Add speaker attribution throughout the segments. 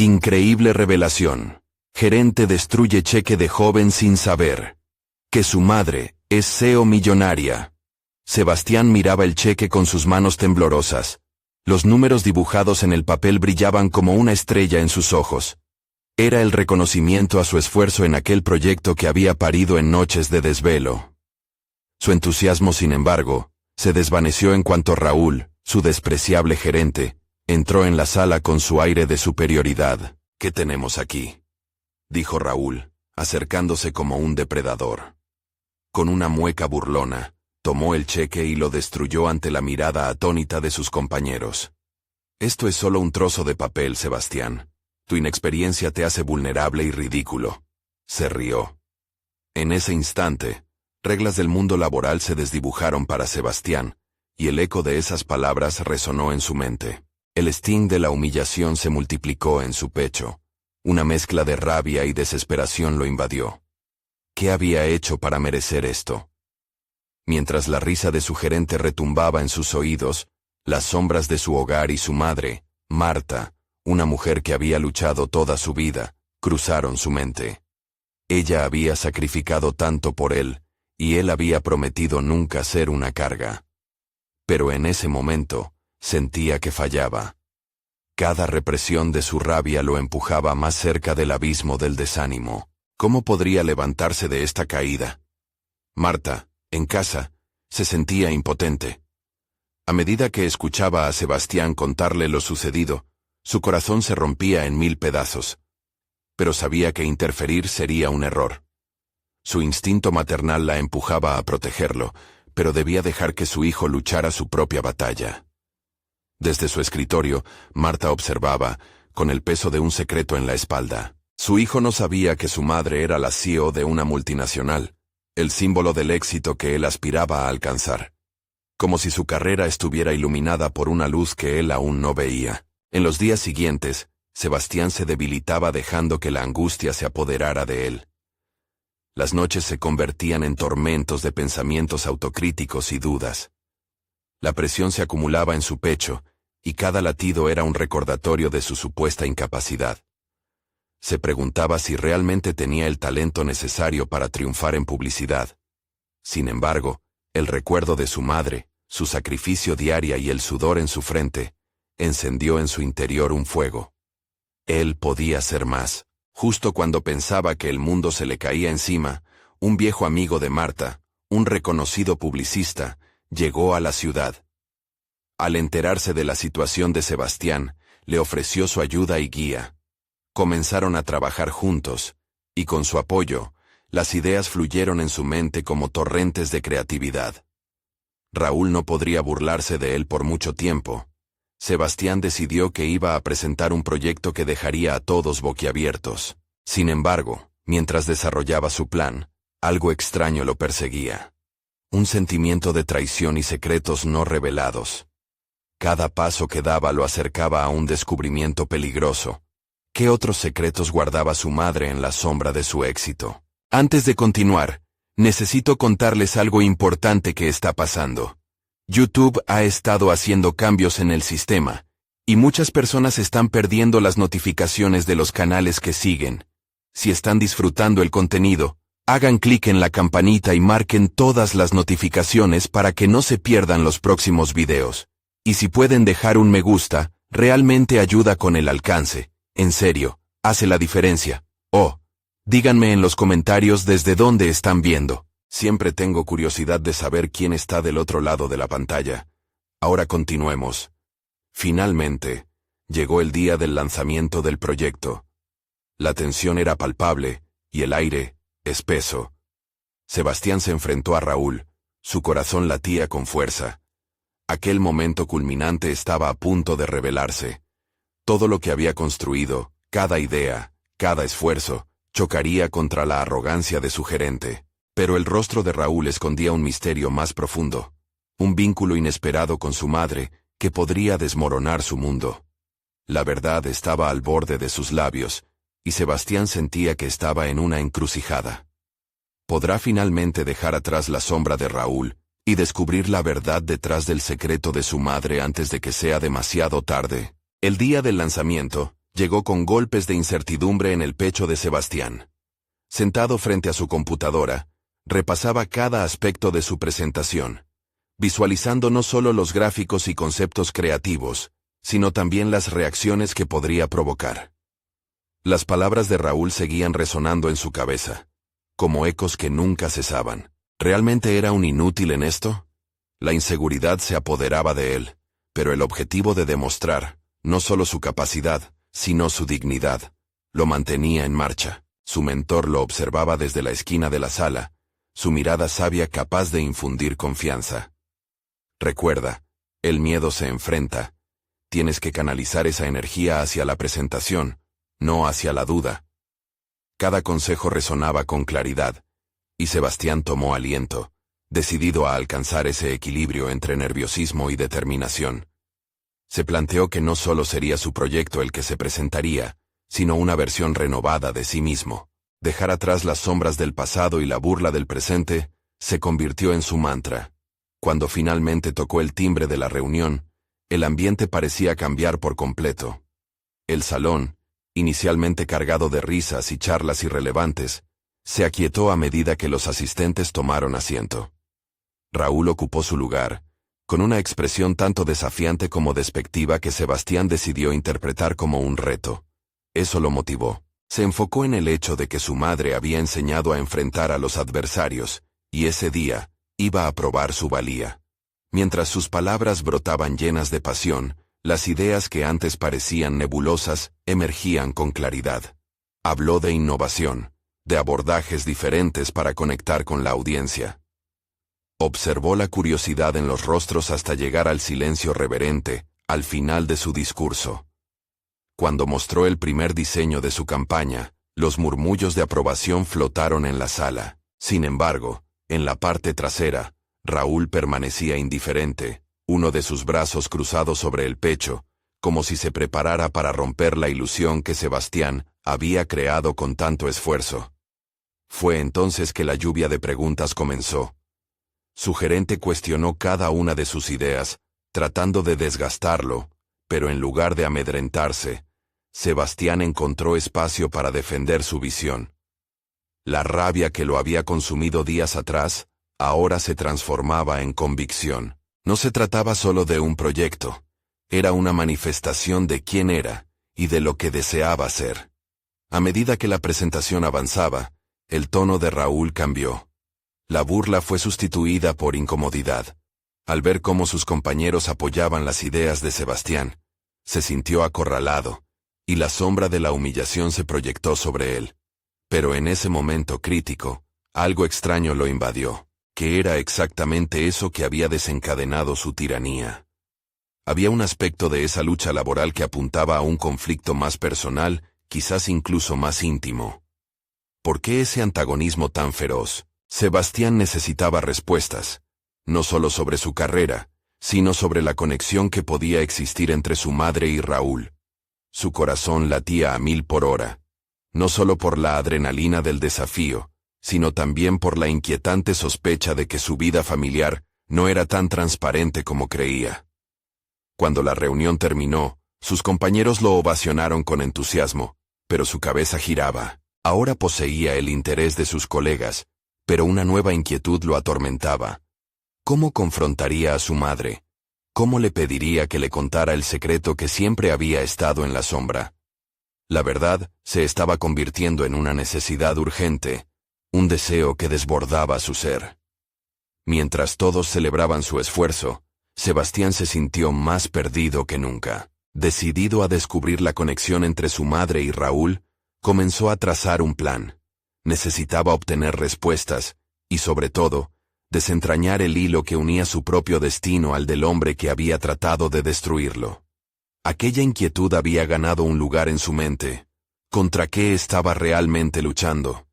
Speaker 1: Increíble revelación. Gerente destruye cheque de joven sin saber que su madre es CEO millonaria. Sebastián miraba el cheque con sus manos temblorosas. Los números dibujados en el papel brillaban como una estrella en sus ojos. Era el reconocimiento a su esfuerzo en aquel proyecto que había parido en noches de desvelo. Su entusiasmo, sin embargo, se desvaneció en cuanto Raúl, su despreciable gerente, entró en la sala con su aire de superioridad. «¿Qué tenemos aquí?», dijo Raúl, acercándose como un depredador. Con una mueca burlona, tomó el cheque y lo destruyó ante la mirada atónita de sus compañeros. «Esto es solo un trozo de papel, Sebastián. Tu inexperiencia te hace vulnerable y ridículo», se rió. En ese instante, reglas del mundo laboral se desdibujaron para Sebastián, y el eco de esas palabras resonó en su mente. El sting de la humillación se multiplicó en su pecho. Una mezcla de rabia y desesperación lo invadió. ¿Qué había hecho para merecer esto? Mientras la risa de su gerente retumbaba en sus oídos, las sombras de su hogar y su madre, Marta, una mujer que había luchado toda su vida, cruzaron su mente. Ella había sacrificado tanto por él, y él había prometido nunca ser una carga. Pero en ese momento, sentía que fallaba. Cada represión de su rabia lo empujaba más cerca del abismo del desánimo. ¿Cómo podría levantarse de esta caída? Marta, en casa, se sentía impotente. A medida que escuchaba a Sebastián contarle lo sucedido, su corazón se rompía en 1000 pedazos. Pero sabía que interferir sería un error. Su instinto maternal la empujaba a protegerlo, pero debía dejar que su hijo luchara su propia batalla. Desde su escritorio, Marta observaba, con el peso de un secreto en la espalda. Su hijo no sabía que su madre era la CEO de una multinacional, el símbolo del éxito que él aspiraba a alcanzar. Como si su carrera estuviera iluminada por una luz que él aún no veía. En los días siguientes, Sebastián se debilitaba dejando que la angustia se apoderara de él. Las noches se convertían en tormentos de pensamientos autocríticos y dudas. La presión se acumulaba en su pecho, y cada latido era un recordatorio de su supuesta incapacidad. Se preguntaba si realmente tenía el talento necesario para triunfar en publicidad. Sin embargo, el recuerdo de su madre, su sacrificio diario y el sudor en su frente, encendió en su interior un fuego. Él podía ser más. Justo cuando pensaba que el mundo se le caía encima, un viejo amigo de Marta, un reconocido publicista, llegó a la ciudad. Al enterarse de la situación de Sebastián, le ofreció su ayuda y guía. Comenzaron a trabajar juntos, y con su apoyo, las ideas fluyeron en su mente como torrentes de creatividad. Raúl no podría burlarse de él por mucho tiempo. Sebastián decidió que iba a presentar un proyecto que dejaría a todos boquiabiertos. Sin embargo, mientras desarrollaba su plan, algo extraño lo perseguía. Un sentimiento de traición y secretos no revelados. Cada paso que daba lo acercaba a un descubrimiento peligroso. ¿Qué otros secretos guardaba su madre en la sombra de su éxito? Antes de continuar, necesito contarles algo importante que está pasando. YouTube ha estado haciendo cambios en el sistema, y muchas personas están perdiendo las notificaciones de los canales que siguen. Si están disfrutando el contenido, hagan clic en la campanita y marquen todas las notificaciones para que no se pierdan los próximos videos. Y si pueden dejar un me gusta, realmente ayuda con el alcance. En serio, hace la diferencia. Díganme en los comentarios desde dónde están viendo. Siempre tengo curiosidad de saber quién está del otro lado de la pantalla. Ahora continuemos. Finalmente, llegó el día del lanzamiento del proyecto. La tensión era palpable, y el aire, espeso. Sebastián se enfrentó a Raúl, su corazón latía con fuerza. Aquel momento culminante estaba a punto de revelarse. Todo lo que había construido, cada idea, cada esfuerzo, chocaría contra la arrogancia de su gerente. Pero el rostro de Raúl escondía un misterio más profundo, un vínculo inesperado con su madre que podría desmoronar su mundo. La verdad estaba al borde de sus labios, y Sebastián sentía que estaba en una encrucijada. ¿Podrá finalmente dejar atrás la sombra de Raúl y descubrir la verdad detrás del secreto de su madre antes de que sea demasiado tarde? El día del lanzamiento llegó con golpes de incertidumbre en el pecho de Sebastián. Sentado frente a su computadora, repasaba cada aspecto de su presentación, visualizando no solo los gráficos y conceptos creativos, sino también las reacciones que podría provocar. Las palabras de Raúl seguían resonando en su cabeza, como ecos que nunca cesaban. ¿Realmente era un inútil en esto? La inseguridad se apoderaba de él, pero el objetivo de demostrar, no solo su capacidad, sino su dignidad, lo mantenía en marcha. Su mentor lo observaba desde la esquina de la sala, su mirada sabia capaz de infundir confianza. Recuerda, el miedo se enfrenta. Tienes que canalizar esa energía hacia la presentación, no hacia la duda. Cada consejo resonaba con claridad, y Sebastián tomó aliento, decidido a alcanzar ese equilibrio entre nerviosismo y determinación. Se planteó que no solo sería su proyecto el que se presentaría, sino una versión renovada de sí mismo. Dejar atrás las sombras del pasado y la burla del presente se convirtió en su mantra. Cuando finalmente tocó el timbre de la reunión, el ambiente parecía cambiar por completo. El salón, inicialmente cargado de risas y charlas irrelevantes, se aquietó a medida que los asistentes tomaron asiento. Raúl ocupó su lugar, con una expresión tanto desafiante como despectiva que Sebastián decidió interpretar como un reto. Eso lo motivó. Se enfocó en el hecho de que su madre había enseñado a enfrentar a los adversarios, y ese día iba a probar su valía. Mientras sus palabras brotaban llenas de pasión, las ideas que antes parecían nebulosas emergían con claridad. Habló de innovación, de abordajes diferentes para conectar con la audiencia. Observó la curiosidad en los rostros hasta llegar al silencio reverente, al final de su discurso. Cuando mostró el primer diseño de su campaña, los murmullos de aprobación flotaron en la sala. Sin embargo, en la parte trasera, Raúl permanecía indiferente, uno de sus brazos cruzados sobre el pecho, como si se preparara para romper la ilusión que Sebastián había creado con tanto esfuerzo. Fue entonces que la lluvia de preguntas comenzó. Su gerente cuestionó cada una de sus ideas, tratando de desgastarlo, pero en lugar de amedrentarse, Sebastián encontró espacio para defender su visión. La rabia que lo había consumido días atrás, ahora se transformaba en convicción. No se trataba solo de un proyecto, era una manifestación de quién era y de lo que deseaba ser. A medida que la presentación avanzaba, el tono de Raúl cambió. La burla fue sustituida por incomodidad. Al ver cómo sus compañeros apoyaban las ideas de Sebastián, se sintió acorralado, y la sombra de la humillación se proyectó sobre él. Pero en ese momento crítico, algo extraño lo invadió, que era exactamente eso que había desencadenado su tiranía. Había un aspecto de esa lucha laboral que apuntaba a un conflicto más personal, quizás incluso más íntimo. ¿Por qué ese antagonismo tan feroz? Sebastián necesitaba respuestas, no solo sobre su carrera, sino sobre la conexión que podía existir entre su madre y Raúl. Su corazón latía a 1000 por hora, no solo por la adrenalina del desafío, sino también por la inquietante sospecha de que su vida familiar no era tan transparente como creía. Cuando la reunión terminó, sus compañeros lo ovacionaron con entusiasmo, pero su cabeza giraba. Ahora poseía el interés de sus colegas, pero una nueva inquietud lo atormentaba. ¿Cómo confrontaría a su madre? ¿Cómo le pediría que le contara el secreto que siempre había estado en la sombra? La verdad se estaba convirtiendo en una necesidad urgente, un deseo que desbordaba su ser. Mientras todos celebraban su esfuerzo, Sebastián se sintió más perdido que nunca. Decidido a descubrir la conexión entre su madre y Raúl, comenzó a trazar un plan. Necesitaba obtener respuestas, y sobre todo, desentrañar el hilo que unía su propio destino al del hombre que había tratado de destruirlo. Aquella inquietud había ganado un lugar en su mente. ¿Contra qué estaba realmente luchando?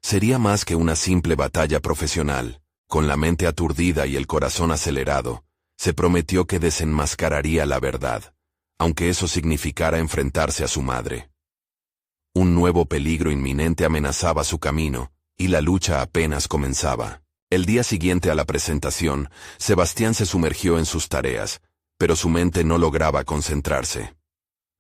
Speaker 1: Sería más que una simple batalla profesional. Con la mente aturdida y el corazón acelerado, se prometió que desenmascararía la verdad, aunque eso significara enfrentarse a su madre. Un nuevo peligro inminente amenazaba su camino, y la lucha apenas comenzaba. El día siguiente a la presentación, Sebastián se sumergió en sus tareas, pero su mente no lograba concentrarse.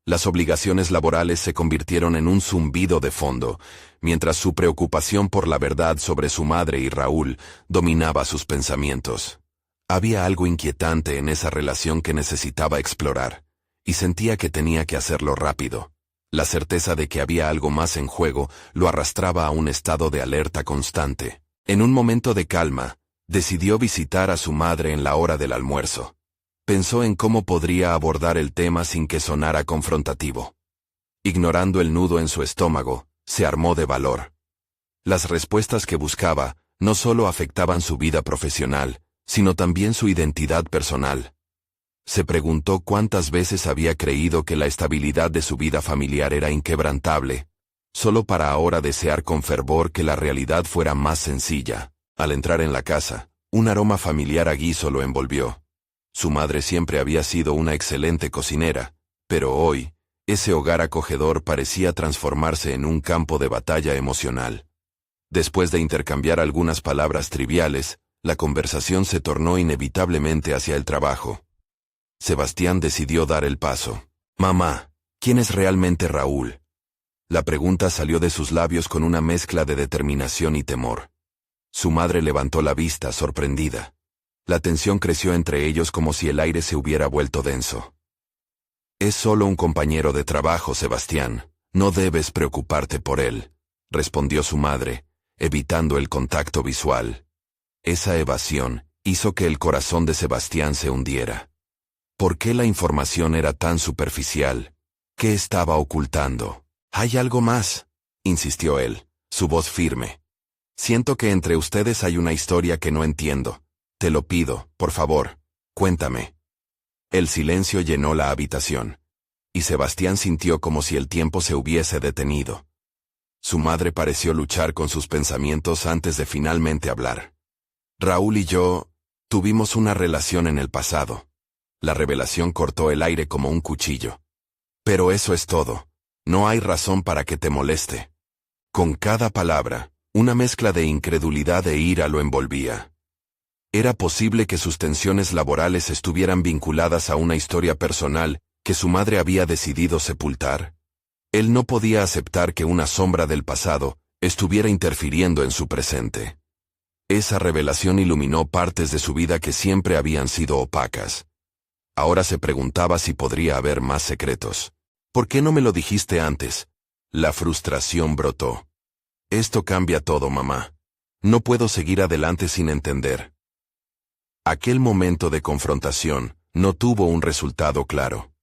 Speaker 1: Las obligaciones laborales se convirtieron en un zumbido de fondo, mientras su preocupación por la verdad sobre su madre y Raúl dominaba sus pensamientos. Había algo inquietante en esa relación que necesitaba explorar, y sentía que tenía que hacerlo rápido. La certeza de que había algo más en juego lo arrastraba a un estado de alerta constante. En un momento de calma, decidió visitar a su madre en la hora del almuerzo. Pensó en cómo podría abordar el tema sin que sonara confrontativo. Ignorando el nudo en su estómago, se armó de valor. Las respuestas que buscaba no solo afectaban su vida profesional, sino también su identidad personal. Se preguntó cuántas veces había creído que la estabilidad de su vida familiar era inquebrantable, solo para ahora desear con fervor que la realidad fuera más sencilla. Al entrar en la casa, un aroma familiar a guiso lo envolvió. Su madre siempre había sido una excelente cocinera, pero hoy, ese hogar acogedor parecía transformarse en un campo de batalla emocional. Después de intercambiar algunas palabras triviales, la conversación se tornó inevitablemente hacia el trabajo. Sebastián decidió dar el paso. «Mamá, ¿quién es realmente Raúl?». La pregunta salió de sus labios con una mezcla de determinación y temor. Su madre levantó la vista, sorprendida. La tensión creció entre ellos como si el aire se hubiera vuelto denso. «Es solo un compañero de trabajo, Sebastián. No debes preocuparte por él», respondió su madre, evitando el contacto visual. Esa evasión hizo que el corazón de Sebastián se hundiera. ¿Por qué la información era tan superficial? ¿Qué estaba ocultando? «Hay algo más», insistió él, su voz firme. «Siento que entre ustedes hay una historia que no entiendo. Te lo pido, por favor, cuéntame». El silencio llenó la habitación, y Sebastián sintió como si el tiempo se hubiese detenido. Su madre pareció luchar con sus pensamientos antes de finalmente hablar. «Raúl y yo tuvimos una relación en el pasado». La revelación cortó el aire como un cuchillo. «Pero eso es todo. No hay razón para que te moleste». Con cada palabra, una mezcla de incredulidad e ira lo envolvía. ¿Era posible que sus tensiones laborales estuvieran vinculadas a una historia personal que su madre había decidido sepultar? Él no podía aceptar que una sombra del pasado estuviera interfiriendo en su presente. Esa revelación iluminó partes de su vida que siempre habían sido opacas. Ahora se preguntaba si podría haber más secretos. «¿Por qué no me lo dijiste antes?». La frustración brotó. «Esto cambia todo, mamá. No puedo seguir adelante sin entender». Aquel momento de confrontación no tuvo un resultado claro.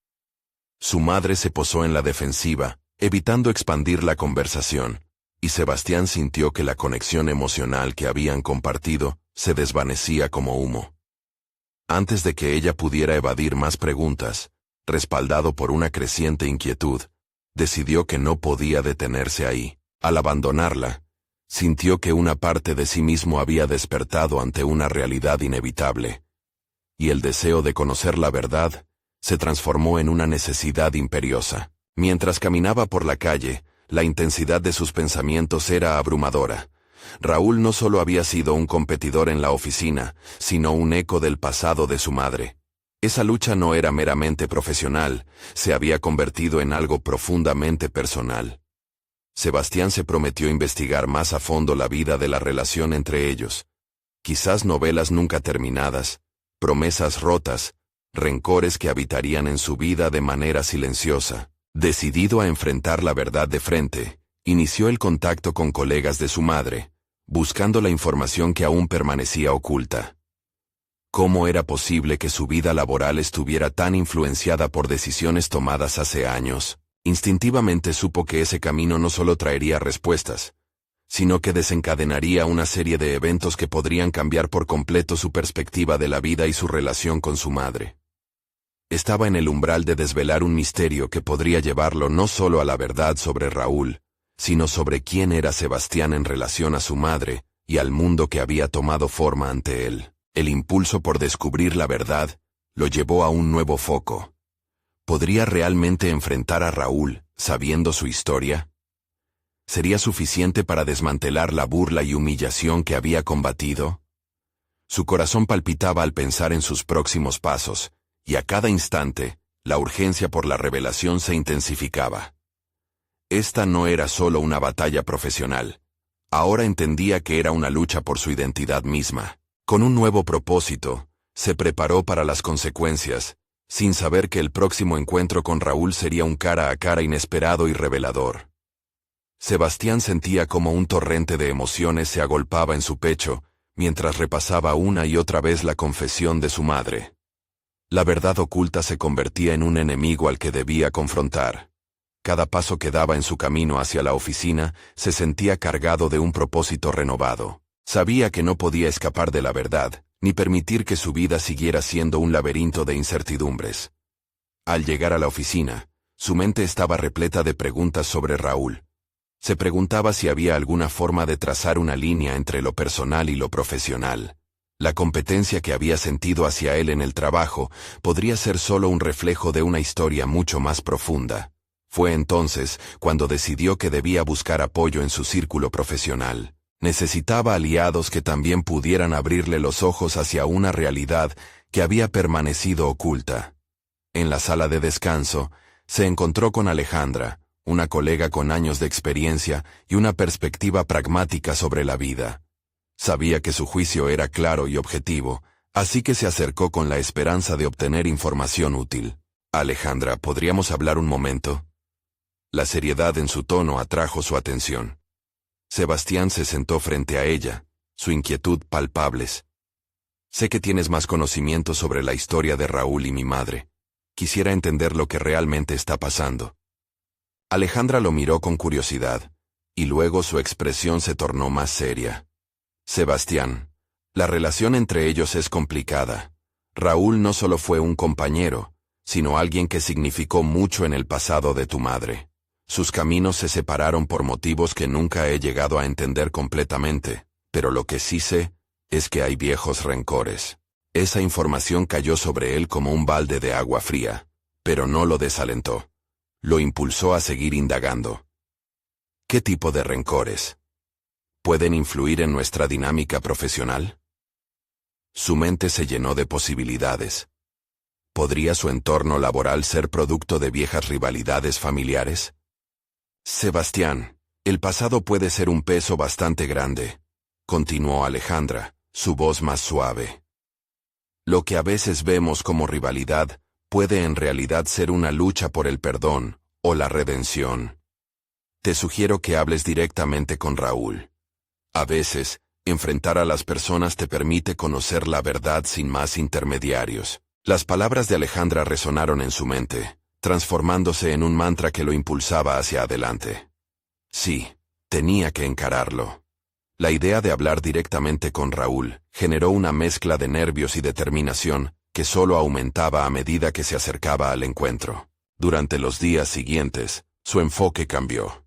Speaker 1: Su madre se posó en la defensiva, evitando expandir la conversación, y Sebastián sintió que la conexión emocional que habían compartido se desvanecía como humo. Antes de que ella pudiera evadir más preguntas, respaldado por una creciente inquietud, decidió que no podía detenerse ahí. Al abandonarla, sintió que una parte de sí mismo había despertado ante una realidad inevitable, y el deseo de conocer la verdad se transformó en una necesidad imperiosa. Mientras caminaba por la calle, la intensidad de sus pensamientos era abrumadora. Raúl no solo había sido un competidor en la oficina, sino un eco del pasado de su madre. Esa lucha no era meramente profesional, se había convertido en algo profundamente personal. Sebastián se prometió investigar más a fondo la vida de la relación entre ellos. Quizás novelas nunca terminadas, promesas rotas, rencores que habitarían en su vida de manera silenciosa. Decidido a enfrentar la verdad de frente, inició el contacto con colegas de su madre, buscando la información que aún permanecía oculta. ¿Cómo era posible que su vida laboral estuviera tan influenciada por decisiones tomadas hace años? Instintivamente supo que ese camino no solo traería respuestas, sino que desencadenaría una serie de eventos que podrían cambiar por completo su perspectiva de la vida y su relación con su madre. Estaba en el umbral de desvelar un misterio que podría llevarlo no solo a la verdad sobre Raúl, sino sobre quién era Sebastián en relación a su madre y al mundo que había tomado forma ante él. El impulso por descubrir la verdad lo llevó a un nuevo foco. ¿Podría realmente enfrentar a Raúl, sabiendo su historia? ¿Sería suficiente para desmantelar la burla y humillación que había combatido? Su corazón palpitaba al pensar en sus próximos pasos, y a cada instante La urgencia por la revelación se intensificaba. Esta no era solo una batalla profesional. Ahora entendía que era una lucha por su identidad misma. Con un nuevo propósito, se preparó para las consecuencias, sin saber que el próximo encuentro con Raúl sería un cara a cara inesperado y revelador. Sebastián sentía como un torrente de emociones se agolpaba en su pecho, mientras repasaba una y otra vez la confesión de su madre. La verdad oculta se convertía en un enemigo al que debía confrontar. Cada paso que daba en su camino hacia la oficina se sentía cargado de un propósito renovado. Sabía que no podía escapar de la verdad, ni permitir que su vida siguiera siendo un laberinto de incertidumbres. Al llegar a la oficina, su mente estaba repleta de preguntas sobre Raúl. Se preguntaba si había alguna forma de trazar una línea entre lo personal y lo profesional. La competencia que había sentido hacia él en el trabajo podría ser solo un reflejo de una historia mucho más profunda. Fue entonces cuando decidió que debía buscar apoyo en su círculo profesional. Necesitaba aliados que también pudieran abrirle los ojos hacia una realidad que había permanecido oculta. En la sala de descanso, se encontró con Alejandra, una colega con años de experiencia y una perspectiva pragmática sobre la vida. Sabía que su juicio era claro y objetivo, así que se acercó con la esperanza de obtener información útil. «Alejandra, ¿podríamos hablar un momento?» La seriedad en su tono atrajo su atención. Sebastián se sentó frente a ella, su inquietud palpables. «Sé que tienes más conocimiento sobre la historia de Raúl y mi madre. Quisiera entender lo que realmente está pasando». Alejandra lo miró con curiosidad, y luego su expresión se tornó más seria. «Sebastián, la relación entre ellos es complicada. Raúl no solo fue un compañero, sino alguien que significó mucho en el pasado de tu madre. Sus caminos se separaron por motivos que nunca he llegado a entender completamente, pero lo que sí sé es que hay viejos rencores». Esa información cayó sobre él como un balde de agua fría, pero no lo desalentó. Lo impulsó a seguir indagando. ¿Qué tipo de rencores pueden influir en nuestra dinámica profesional? Su mente se llenó de posibilidades. ¿Podría su entorno laboral ser producto de viejas rivalidades familiares? «Sebastián, el pasado puede ser un peso bastante grande», continuó Alejandra, su voz más suave. «Lo que a veces vemos como rivalidad puede en realidad ser una lucha por el perdón o la redención. Te sugiero que hables directamente con Raúl. A veces, enfrentar a las personas te permite conocer la verdad sin más intermediarios». Las palabras de Alejandra resonaron en su mente, transformándose en un mantra que lo impulsaba hacia adelante. Sí, tenía que encararlo. La idea de hablar directamente con Raúl generó una mezcla de nervios y determinación que solo aumentaba a medida que se acercaba al encuentro. Durante los días siguientes, su enfoque cambió.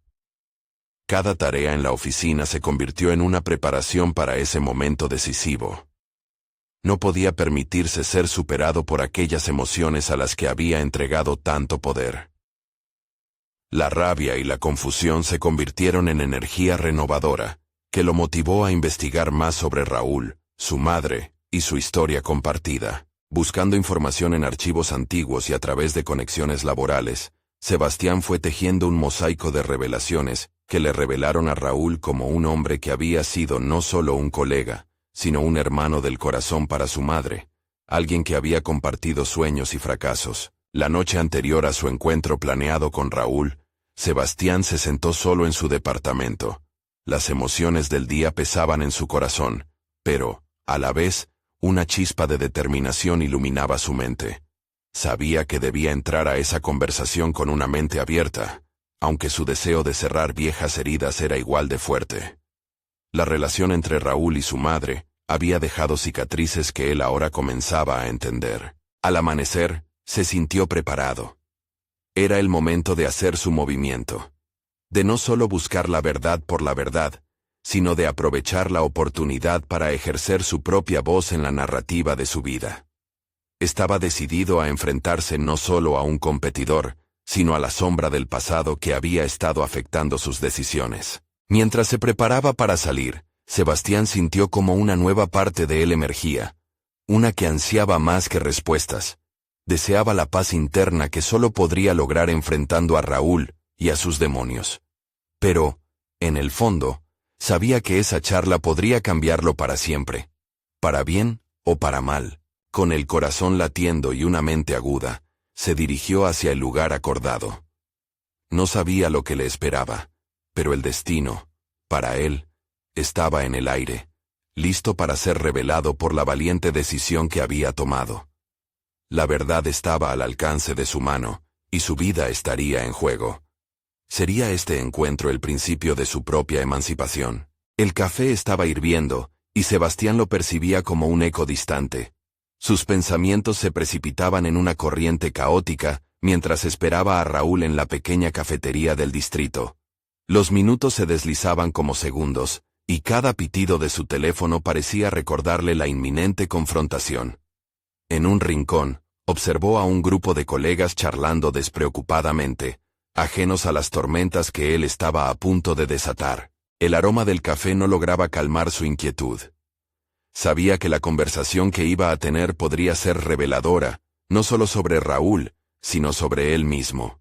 Speaker 1: Cada tarea en la oficina se convirtió en una preparación para ese momento decisivo. No podía permitirse ser superado por aquellas emociones a las que había entregado tanto poder. La rabia y la confusión se convirtieron en energía renovadora, que lo motivó a investigar más sobre Raúl, su madre, y su historia compartida. Buscando información en archivos antiguos y a través de conexiones laborales, Sebastián fue tejiendo un mosaico de revelaciones que le revelaron a Raúl como un hombre que había sido no solo un colega, sino un hermano del corazón para su madre, alguien que había compartido sueños y fracasos. La noche anterior a su encuentro planeado con Raúl, Sebastián se sentó solo en su departamento. Las emociones del día pesaban en su corazón, pero, a la vez, una chispa de determinación iluminaba su mente. Sabía que debía entrar a esa conversación con una mente abierta, aunque su deseo de cerrar viejas heridas era igual de fuerte. La relación entre Raúl y su madre había dejado cicatrices que él ahora comenzaba a entender. Al amanecer, se sintió preparado. Era el momento de hacer su movimiento. De no solo buscar la verdad por la verdad, sino de aprovechar la oportunidad para ejercer su propia voz en la narrativa de su vida. Estaba decidido a enfrentarse no solo a un competidor, sino a la sombra del pasado que había estado afectando sus decisiones. Mientras se preparaba para salir, Sebastián sintió como una nueva parte de él emergía, una que ansiaba más que respuestas, Deseaba la paz interna que solo podría lograr enfrentando a Raúl y a sus demonios. Pero, en el fondo, sabía que esa charla podría cambiarlo para siempre. Para bien o para mal. Con el corazón latiendo y una mente aguda, se dirigió hacia el lugar acordado. No sabía lo que le esperaba, pero el destino, para él, estaba en el aire, listo para ser revelado por la valiente decisión que había tomado. La verdad estaba al alcance de su mano, y su vida estaría en juego. ¿Sería este encuentro el principio de su propia emancipación? El café estaba hirviendo, y Sebastián lo percibía como un eco distante. Sus pensamientos se precipitaban en una corriente caótica, mientras esperaba a Raúl en la pequeña cafetería del distrito. Los minutos se deslizaban como segundos, y cada pitido de su teléfono parecía recordarle la inminente confrontación. En un rincón, observó a un grupo de colegas charlando despreocupadamente, ajenos a las tormentas que él estaba a punto de desatar. El aroma del café no lograba calmar su inquietud. Sabía que la conversación que iba a tener podría ser reveladora, no solo sobre Raúl, sino sobre él mismo.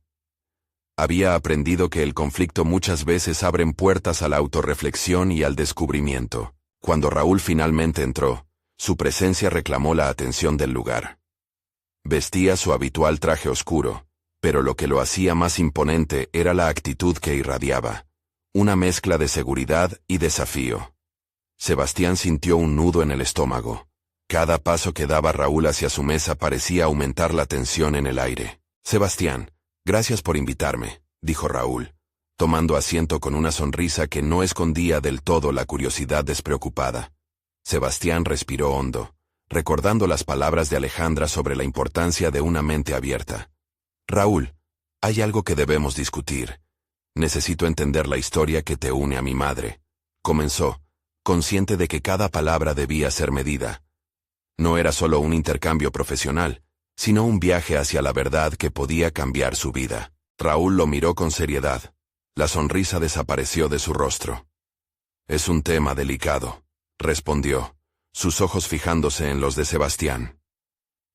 Speaker 1: Había aprendido que el conflicto muchas veces abre puertas a la autorreflexión y al descubrimiento. Cuando Raúl finalmente entró, su presencia reclamó la atención del lugar. Vestía su habitual traje oscuro, pero lo que lo hacía más imponente era la actitud que irradiaba, una mezcla de seguridad y desafío. Sebastián sintió un nudo en el estómago. Cada paso que daba Raúl hacia su mesa parecía aumentar la tensión en el aire. «Sebastián, gracias por invitarme», dijo Raúl, tomando asiento con una sonrisa que no escondía del todo la curiosidad despreocupada. Sebastián respiró hondo, recordando las palabras de Alejandra sobre la importancia de una mente abierta. «Raúl, hay algo que debemos discutir. Necesito entender la historia que te une a mi madre», comenzó, consciente de que cada palabra debía ser medida. No era solo un intercambio profesional, sino un viaje hacia la verdad que podía cambiar su vida. Raúl lo miró con seriedad. La sonrisa desapareció de su rostro. «Es un tema delicado», respondió, sus ojos fijándose en los de Sebastián.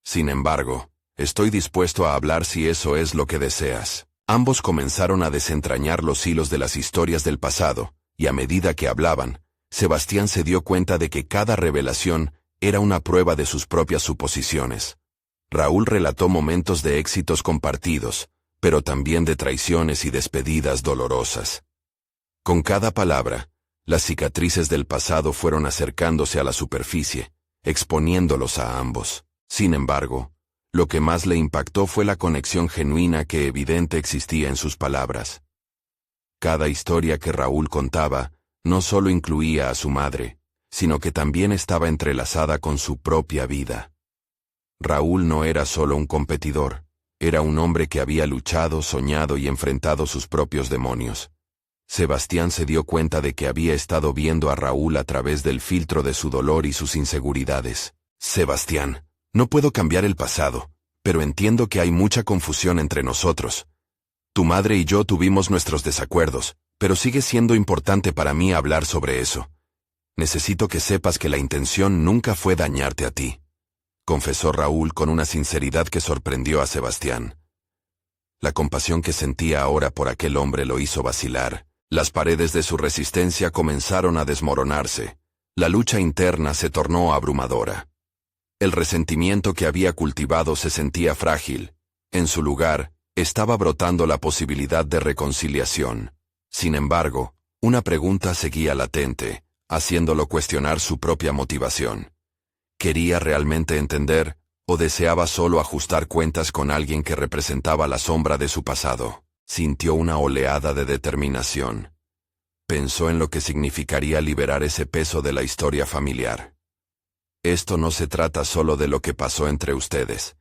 Speaker 1: «Sin embargo, estoy dispuesto a hablar si eso es lo que deseas». Ambos comenzaron a desentrañar los hilos de las historias del pasado, y a medida que hablaban, Sebastián se dio cuenta de que cada revelación era una prueba de sus propias suposiciones. Raúl relató momentos de éxitos compartidos, pero también de traiciones y despedidas dolorosas. Con cada palabra, las cicatrices del pasado fueron acercándose a la superficie, exponiéndolos a ambos. Sin embargo, lo que más le impactó fue la conexión genuina que evidente existía en sus palabras. Cada historia que Raúl contaba no solo incluía a su madre, sino que también estaba entrelazada con su propia vida. Raúl no era solo un competidor, era un hombre que había luchado, soñado y enfrentado sus propios demonios. Sebastián se dio cuenta de que había estado viendo a Raúl a través del filtro de su dolor y sus inseguridades. «Sebastián, no puedo cambiar el pasado, pero entiendo que hay mucha confusión entre nosotros. Tu madre y yo tuvimos nuestros desacuerdos, pero sigue siendo importante para mí hablar sobre eso. Necesito que sepas que la intención nunca fue dañarte a ti», confesó Raúl con una sinceridad que sorprendió a Sebastián. La compasión que sentía ahora por aquel hombre lo hizo vacilar. Las paredes de su resistencia comenzaron a desmoronarse. La lucha interna se tornó abrumadora. El resentimiento que había cultivado se sentía frágil. En su lugar, estaba brotando la posibilidad de reconciliación. Sin embargo, una pregunta seguía latente, haciéndolo cuestionar su propia motivación. ¿Quería realmente entender, o deseaba solo ajustar cuentas con alguien que representaba la sombra de su pasado? Sintió una oleada de determinación. Pensó en lo que significaría liberar ese peso de la historia familiar. «Esto no se trata solo de lo que pasó entre ustedes.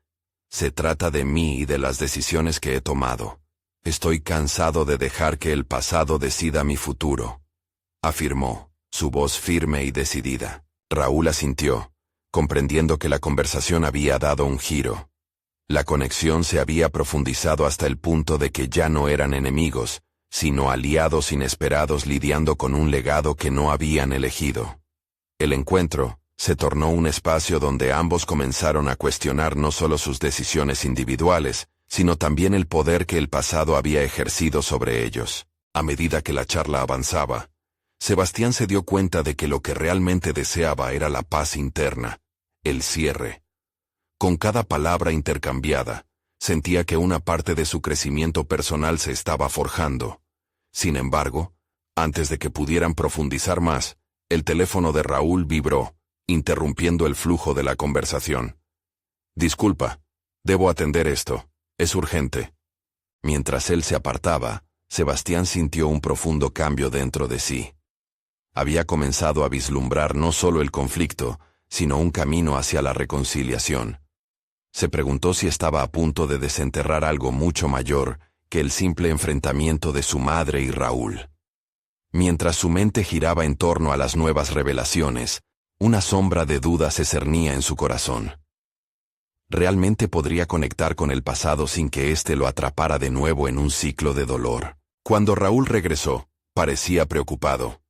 Speaker 1: Se trata de mí y de las decisiones que he tomado. Estoy cansado de dejar que el pasado decida mi futuro», afirmó, su voz firme y decidida. Raúl asintió, comprendiendo que la conversación había dado un giro. La conexión se había profundizado hasta el punto de que ya no eran enemigos, sino aliados inesperados lidiando con un legado que no habían elegido. El encuentro, Se tornó un espacio donde ambos comenzaron a cuestionar no solo sus decisiones individuales, sino también el poder que el pasado había ejercido sobre ellos. A medida que la charla avanzaba, Sebastián se dio cuenta de que lo que realmente deseaba era la paz interna, el cierre. Con cada palabra intercambiada, sentía que una parte de su crecimiento personal se estaba forjando. Sin embargo, antes de que pudieran profundizar más, el teléfono de Raúl vibró, interrumpiendo el flujo de la conversación. «Disculpa, debo atender esto, es urgente». Mientras él se apartaba, Sebastián sintió un profundo cambio dentro de sí. Había comenzado a vislumbrar no solo el conflicto, sino un camino hacia la reconciliación. Se preguntó si estaba a punto de desenterrar algo mucho mayor que el simple enfrentamiento de su madre y Raúl. Mientras su mente giraba en torno a las nuevas revelaciones, una sombra de duda se cernía en su corazón. ¿Realmente podría conectar con el pasado sin que éste lo atrapara de nuevo en un ciclo de dolor? Cuando Raúl regresó, parecía preocupado.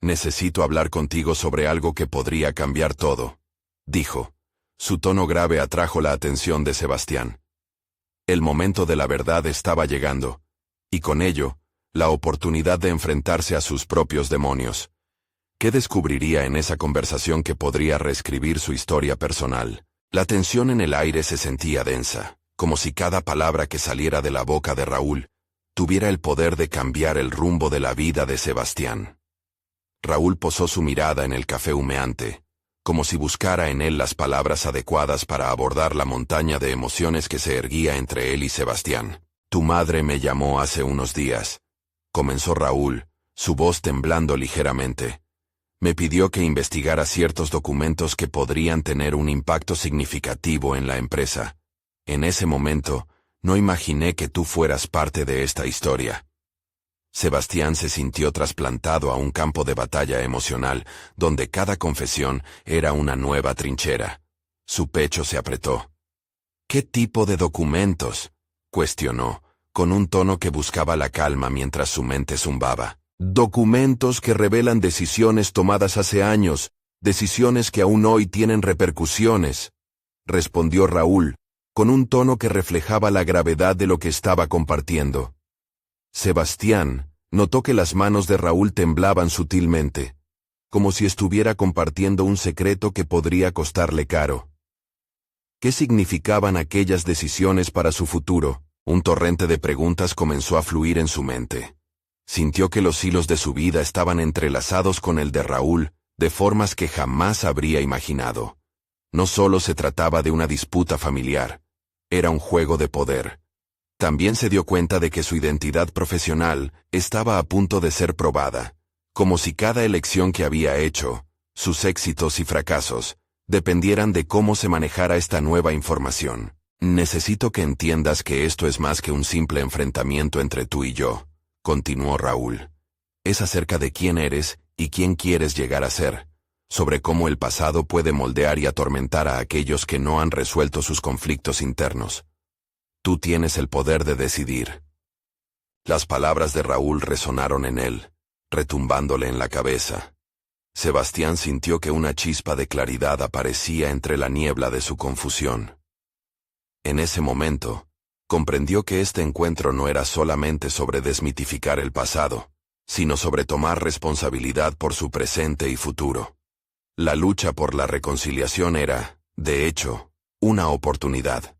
Speaker 1: «Necesito hablar contigo sobre algo que podría cambiar todo», dijo. Su tono grave atrajo la atención de Sebastián. El momento de la verdad estaba llegando, y con ello, la oportunidad de enfrentarse a sus propios demonios. ¿Qué descubriría en esa conversación que podría reescribir su historia personal? La tensión en el aire se sentía densa, como si cada palabra que saliera de la boca de Raúl tuviera el poder de cambiar el rumbo de la vida de Sebastián. Raúl posó su mirada en el café humeante, como si buscara en él las palabras adecuadas para abordar la montaña de emociones que se erguía entre él y Sebastián. «Tu madre me llamó hace unos días», comenzó Raúl, su voz temblando ligeramente. «Me pidió que investigara ciertos documentos que podrían tener un impacto significativo en la empresa. En ese momento, no imaginé que tú fueras parte de esta historia». Sebastián se sintió trasplantado a un campo de batalla emocional, donde cada confesión era una nueva trinchera. Su pecho se apretó. «¿Qué tipo de documentos?», cuestionó, con un tono que buscaba la calma mientras su mente zumbaba. «Documentos que revelan decisiones tomadas hace años, decisiones que aún hoy tienen repercusiones», respondió Raúl, con un tono que reflejaba la gravedad de lo que estaba compartiendo. Sebastián notó que las manos de Raúl temblaban sutilmente, como si estuviera compartiendo un secreto que podría costarle caro. ¿Qué significaban aquellas decisiones para su futuro? Un torrente de preguntas comenzó a fluir en su mente. Sintió que los hilos de su vida estaban entrelazados con el de Raúl, de formas que jamás habría imaginado. No solo se trataba de una disputa familiar, era un juego de poder. También se dio cuenta de que su identidad profesional estaba a punto de ser probada, como si cada elección que había hecho, sus éxitos y fracasos, dependieran de cómo se manejara esta nueva información. «Necesito que entiendas que esto es más que un simple enfrentamiento entre tú y yo», continuó Raúl. «Es acerca de quién eres y quién quieres llegar a ser, sobre cómo el pasado puede moldear y atormentar a aquellos que no han resuelto sus conflictos internos. Tú tienes el poder de decidir». Las palabras de Raúl resonaron en él, retumbándole en la cabeza. Sebastián sintió que una chispa de claridad aparecía entre la niebla de su confusión. En ese momento, comprendió que este encuentro no era solamente sobre desmitificar el pasado, sino sobre tomar responsabilidad por su presente y futuro. La lucha por la reconciliación era, de hecho, una oportunidad.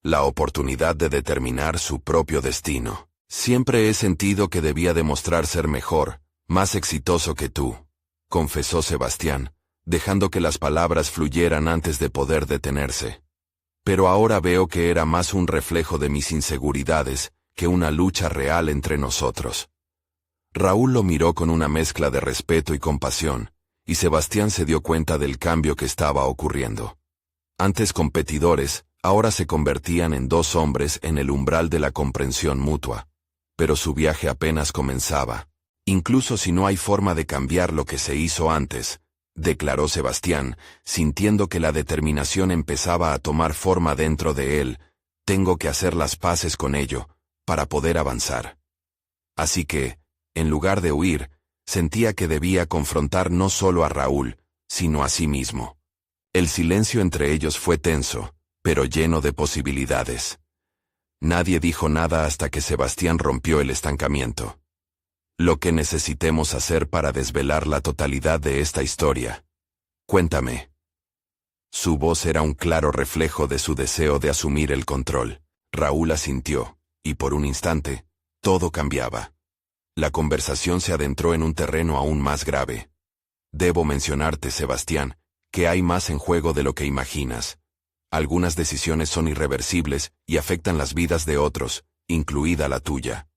Speaker 1: La oportunidad de determinar su propio destino. «Siempre he sentido que debía demostrar ser mejor, más exitoso que tú», confesó Sebastián, dejando que las palabras fluyeran antes de poder detenerse. «Pero ahora veo que era más un reflejo de mis inseguridades que una lucha real entre nosotros». Raúl lo miró con una mezcla de respeto y compasión, y Sebastián se dio cuenta del cambio que estaba ocurriendo. Antes competidores, ahora se convertían en dos hombres en el umbral de la comprensión mutua. Pero su viaje apenas comenzaba. «Incluso si no hay forma de cambiar lo que se hizo antes», declaró Sebastián, sintiendo que la determinación empezaba a tomar forma dentro de él, «tengo que hacer las paces con ello, para poder avanzar». Así que, en lugar de huir, sentía que debía confrontar no solo a Raúl, sino a sí mismo. El silencio entre ellos fue tenso, pero lleno de posibilidades. Nadie dijo nada hasta que Sebastián rompió el estancamiento. Lo que necesitemos hacer para desvelar la totalidad de esta historia. Cuéntame. Su voz era un claro reflejo de su deseo de asumir el control. Raúl asintió, y por un instante, todo cambiaba. La conversación se adentró en un terreno aún más grave. Debo mencionarte, Sebastián, que hay más en juego de lo que imaginas. Algunas decisiones son irreversibles y afectan las vidas de otros, incluida la tuya.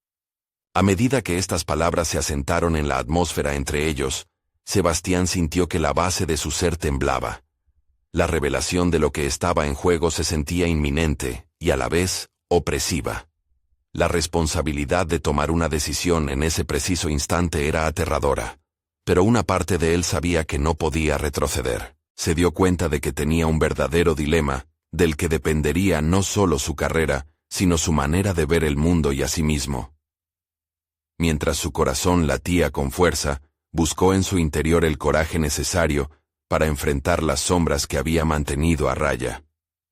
Speaker 1: A medida que estas palabras se asentaron en la atmósfera entre ellos, Sebastián sintió que la base de su ser temblaba. La revelación de lo que estaba en juego se sentía inminente, y a la vez, opresiva. La responsabilidad de tomar una decisión en ese preciso instante era aterradora. Pero una parte de él sabía que no podía retroceder. Se dio cuenta de que tenía un verdadero dilema, del que dependería no solo su carrera, sino su manera de ver el mundo y a sí mismo. Mientras su corazón latía con fuerza, buscó en su interior el coraje necesario para enfrentar las sombras que había mantenido a raya.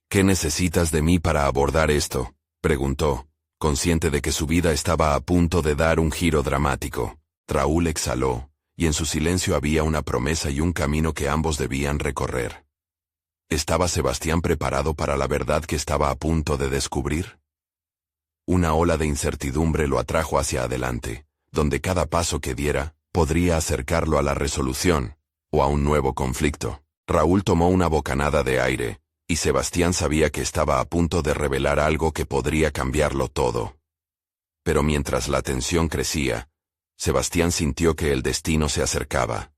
Speaker 1: ¿Qué necesitas de mí para abordar esto?, preguntó, consciente de que su vida estaba a punto de dar un giro dramático. Raúl exhaló, y en su silencio había una promesa y un camino que ambos debían recorrer. ¿Estaba Sebastián preparado para la verdad que estaba a punto de descubrir? Una ola de incertidumbre lo atrajo hacia adelante, donde cada paso que diera podría acercarlo a la resolución, o a un nuevo conflicto. Raúl tomó una bocanada de aire, y Sebastián sabía que estaba a punto de revelar algo que podría cambiarlo todo. Pero mientras la tensión crecía, Sebastián sintió que el destino se acercaba.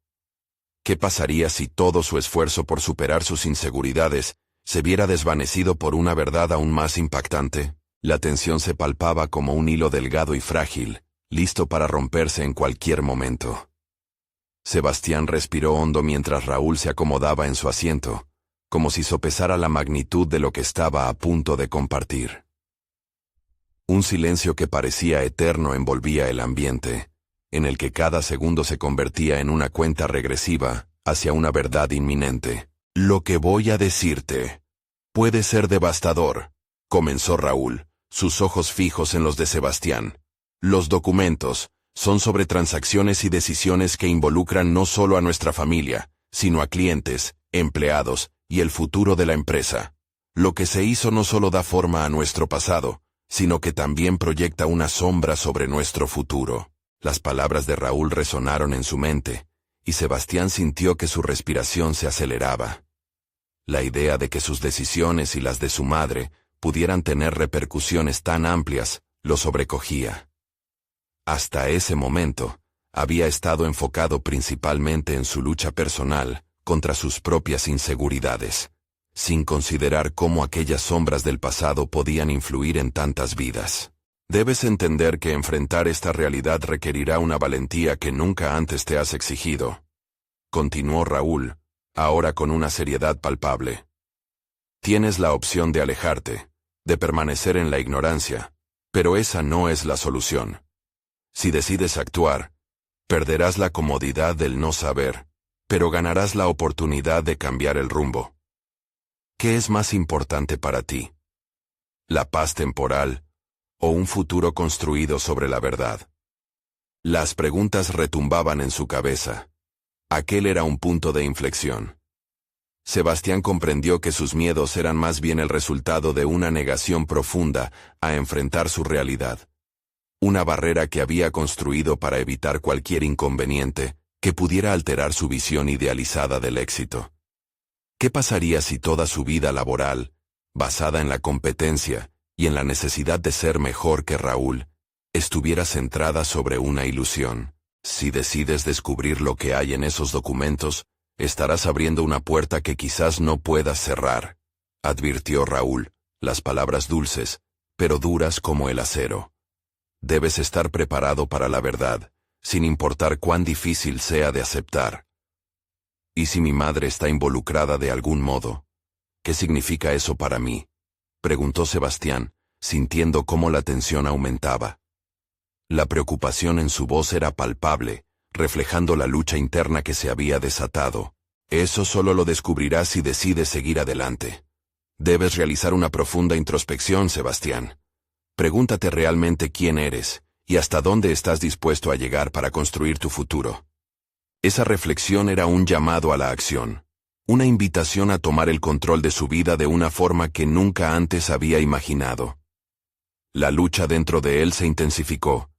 Speaker 1: ¿Qué pasaría si todo su esfuerzo por superar sus inseguridades se viera desvanecido por una verdad aún más impactante? La tensión se palpaba como un hilo delgado y frágil, listo para romperse en cualquier momento. Sebastián respiró hondo mientras Raúl se acomodaba en su asiento, como si sopesara la magnitud de lo que estaba a punto de compartir. Un silencio que parecía eterno envolvía el ambiente, en el que cada segundo se convertía en una cuenta regresiva hacia una verdad inminente. Lo que voy a decirte puede ser devastador, comenzó Raúl, sus ojos fijos en los de Sebastián. Los documentos son sobre transacciones y decisiones que involucran no solo a nuestra familia, sino a clientes, empleados y el futuro de la empresa. Lo que se hizo no solo da forma a nuestro pasado, sino que también proyecta una sombra sobre nuestro futuro. Las palabras de Raúl resonaron en su mente, y Sebastián sintió que su respiración se aceleraba. La idea de que sus decisiones y las de su madre pudieran tener repercusiones tan amplias lo sobrecogía. Hasta ese momento, había estado enfocado principalmente en su lucha personal contra sus propias inseguridades, sin considerar cómo aquellas sombras del pasado podían influir en tantas vidas. Debes entender que enfrentar esta realidad requerirá una valentía que nunca antes te has exigido. Continuó Raúl, ahora con una seriedad palpable. Tienes la opción de alejarte, de permanecer en la ignorancia, pero esa no es la solución. Si decides actuar, perderás la comodidad del no saber, pero ganarás la oportunidad de cambiar el rumbo. ¿Qué es más importante para ti? ¿La paz temporal o un futuro construido sobre la verdad? Las preguntas retumbaban en su cabeza. Aquel era un punto de inflexión. Sebastián comprendió que sus miedos eran más bien el resultado de una negación profunda a enfrentar su realidad. Una barrera que había construido para evitar cualquier inconveniente que pudiera alterar su visión idealizada del éxito. ¿Qué pasaría si toda su vida laboral, basada en la competencia y en la necesidad de ser mejor que Raúl, estuviera centrada sobre una ilusión? Si decides descubrir lo que hay en esos documentos, estarás abriendo una puerta que quizás no puedas cerrar, advirtió Raúl, las palabras dulces, pero duras como el acero. Debes estar preparado para la verdad, sin importar cuán difícil sea de aceptar. ¿Y si mi madre está involucrada de algún modo? ¿Qué significa eso para mí?, preguntó Sebastián, sintiendo cómo la tensión aumentaba. La preocupación en su voz era palpable, reflejando la lucha interna que se había desatado, Eso solo lo descubrirás si decides seguir adelante. Debes realizar una profunda introspección, Sebastián. Pregúntate realmente quién eres y hasta dónde estás dispuesto a llegar para construir tu futuro. Esa reflexión era un llamado a la acción, una invitación a tomar el control de su vida de una forma que nunca antes había imaginado. La lucha dentro de él se intensificó,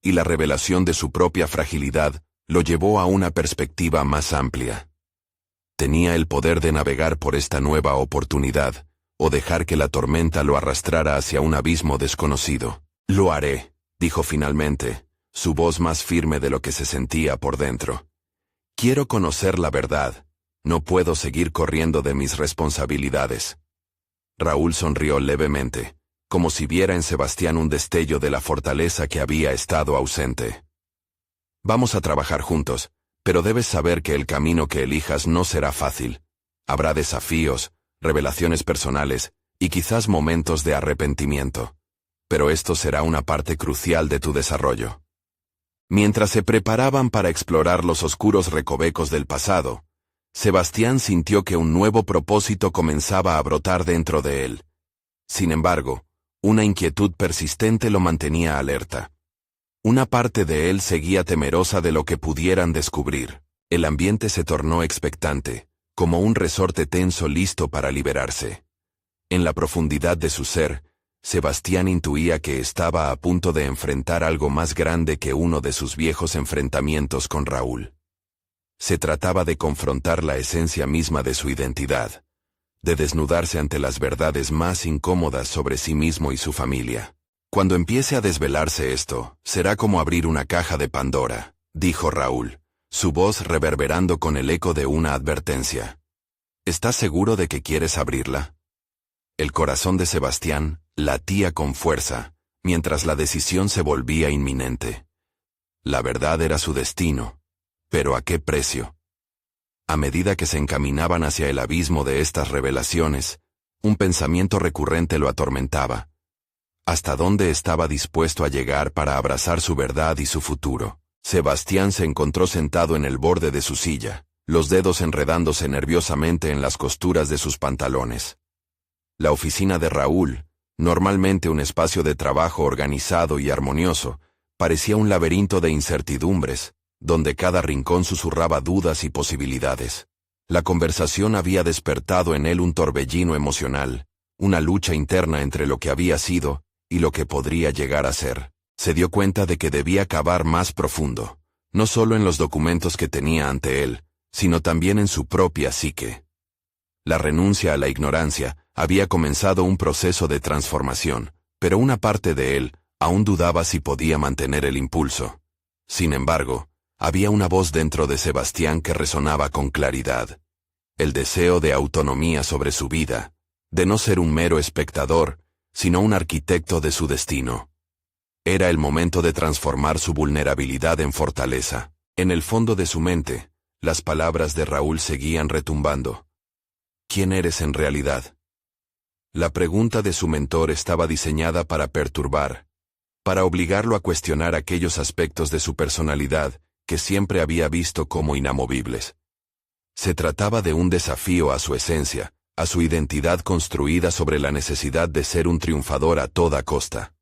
Speaker 1: y la revelación de su propia fragilidad lo llevó a una perspectiva más amplia. Tenía el poder de navegar por esta nueva oportunidad, o dejar que la tormenta lo arrastrara hacia un abismo desconocido. Lo haré, dijo finalmente, su voz más firme de lo que se sentía por dentro. Quiero conocer la verdad. No puedo seguir corriendo de mis responsabilidades. Raúl sonrió levemente, como si viera en Sebastián un destello de la fortaleza que había estado ausente. Vamos a trabajar juntos, pero debes saber que el camino que elijas no será fácil. Habrá desafíos, revelaciones personales, y quizás momentos de arrepentimiento. Pero esto será una parte crucial de tu desarrollo. Mientras se preparaban para explorar los oscuros recovecos del pasado, Sebastián sintió que un nuevo propósito comenzaba a brotar dentro de él. Sin embargo, una inquietud persistente lo mantenía alerta. Una parte de él seguía temerosa de lo que pudieran descubrir. El ambiente se tornó expectante, como un resorte tenso listo para liberarse. En la profundidad de su ser, Sebastián intuía que estaba a punto de enfrentar algo más grande que uno de sus viejos enfrentamientos con Raúl. Se trataba de confrontar la esencia misma de su identidad, de desnudarse ante las verdades más incómodas sobre sí mismo y su familia. Cuando empiece a desvelarse esto, será como abrir una caja de Pandora, dijo Raúl, su voz reverberando con el eco de una advertencia. ¿Estás seguro de que quieres abrirla? El corazón de Sebastián latía con fuerza, mientras la decisión se volvía inminente. La verdad era su destino, pero ¿a qué precio? A medida que se encaminaban hacia el abismo de estas revelaciones, un pensamiento recurrente lo atormentaba. ¿Hasta dónde estaba dispuesto a llegar para abrazar su verdad y su futuro? Sebastián se encontró sentado en el borde de su silla, los dedos enredándose nerviosamente en las costuras de sus pantalones. La oficina de Raúl, normalmente un espacio de trabajo organizado y armonioso, parecía un laberinto de incertidumbres, donde cada rincón susurraba dudas y posibilidades. La conversación había despertado en él un torbellino emocional, una lucha interna entre lo que había sido y lo que podría llegar a ser. Se dio cuenta de que debía cavar más profundo, no solo en los documentos que tenía ante él, sino también en su propia psique. La renuncia a la ignorancia había comenzado un proceso de transformación, pero una parte de él aún dudaba si podía mantener el impulso. Sin embargo, había una voz dentro de Sebastián que resonaba con claridad. El deseo de autonomía sobre su vida, de no ser un mero espectador, sino un arquitecto de su destino. Era el momento de transformar su vulnerabilidad en fortaleza. En el fondo de su mente, las palabras de Raúl seguían retumbando. ¿Quién eres en realidad? La pregunta de su mentor estaba diseñada para perturbar, para obligarlo a cuestionar aquellos aspectos de su personalidad que siempre había visto como inamovibles. Se trataba de un desafío a su esencia, a su identidad construida sobre la necesidad de ser un triunfador a toda costa.